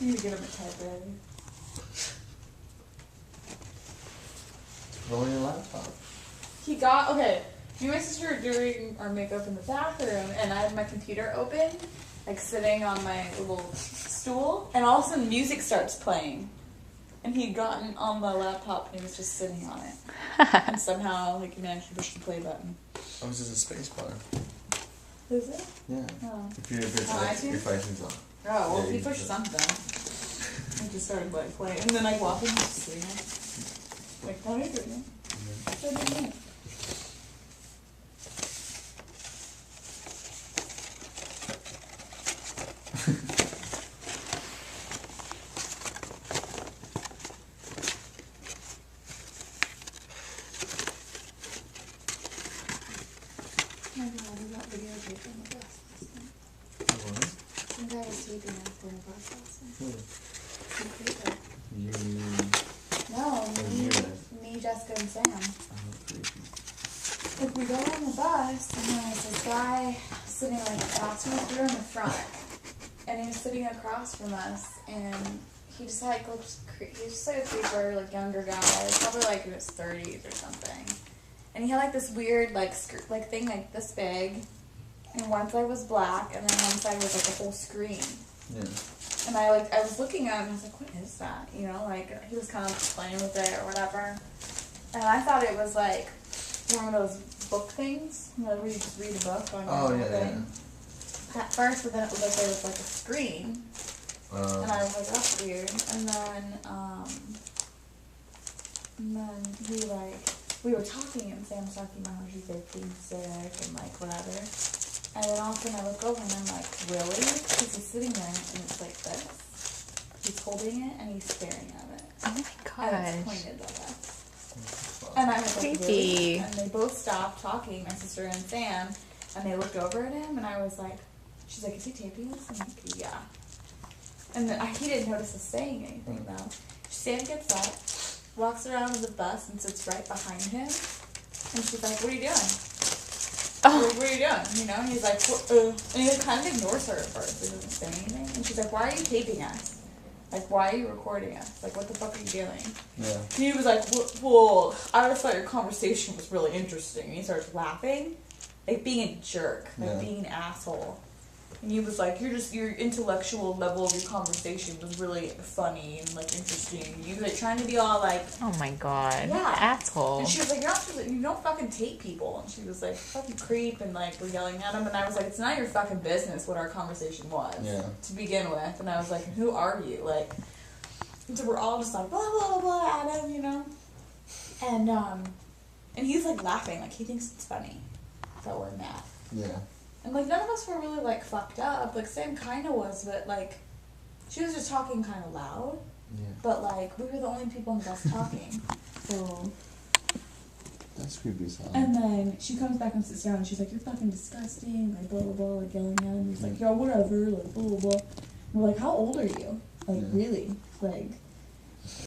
You need to get him a typewriter. Roll your laptop. Me and my sister were doing our makeup in the bathroom, and I had my computer open, like sitting on my little stool, and all of a sudden music starts playing. And he'd gotten on the laptop and he was just sitting on it. And somehow, like, he managed to push the play button. Oh, it's just a space bar. Is it? Yeah. Oh. If iTunes on. Oh, well, Yeah, he you pushed just- something. I just started, like, playing. And then I walk in and just sitting there. Like, how are you doing? So I didn't know. Oh my God, we got videotaped on the bus last night. What? Some guy was sleeping after the bus last night. Who? Some creeper. You. No, me, Jessica, and Sam. Oh, creepy. Like, we got on the bus, and there was this guy sitting, like, across from us. We were in the front. And he was sitting across from us, and he just, like, looked he was just, like, a creeper, like, younger guy. Probably, like, in his 30s or something. And he had, like, this weird, like, skirt, like, thing, like, this big. And one side was black, and then one side was, like, a whole screen. Yeah. And I was looking at him, and I was like, what is that? You know, like, he was kind of playing with it or whatever. And I thought it was, like, one of those book things, you know, where you just read a book on your thing. At first, but then it looked like there was, like, a screen. And I was like, that's weird. And then we were talking, and Sam was talking about how she's, like, being sick and, like, whatever. And then all of a sudden I look over and I'm like, really? Because he's sitting there and it's like this. He's holding it and he's staring at it. Oh my And gosh. it's pointed like that. And I was like, Creepy. really? And they both stopped talking, my sister and Sam, and they looked over at him and I was like, she's like, is he taping this? I'm like, yeah. And then he didn't notice us saying anything though. Sam gets up, walks around to the bus and sits right behind him. And she's like, what are you doing? Oh. What are you doing? You know, and he's like, and he kind of ignores her at first. He doesn't say anything. And she's like, why are you taping us? Like, why are you recording us? Like, what the fuck are you doing? Yeah. And he was like, well, I just thought your conversation was really interesting. And he starts laughing, like being a jerk, like being an asshole. And he was like, your intellectual level of your conversation was really funny and, like, interesting. You was, like, trying to be all, like... Oh, my God. Yeah. Asshole. And she was like, you don't fucking tape people. And she was like, fucking creep, and, like, we're yelling at him. And I was like, it's not your fucking business what our conversation was. Yeah. To begin with. And I was like, who are you? Like... And so we're all just like, blah, blah, blah, at him, you know? And he's, like, laughing. Like, he thinks it's funny that we're mad. Yeah. And, like, none of us were really, like, fucked up. Like, Sam kind of was, but, like, she was just talking kind of loud. Yeah. But, like, we were the only people in the bus talking. So... That's creepy as hell. And then she comes back and sits down and she's like, you're fucking disgusting, like, blah, blah, blah, like, yelling at him. He's like, yo, whatever, like, blah, blah, blah. And we're like, how old are you? Like, really? Like...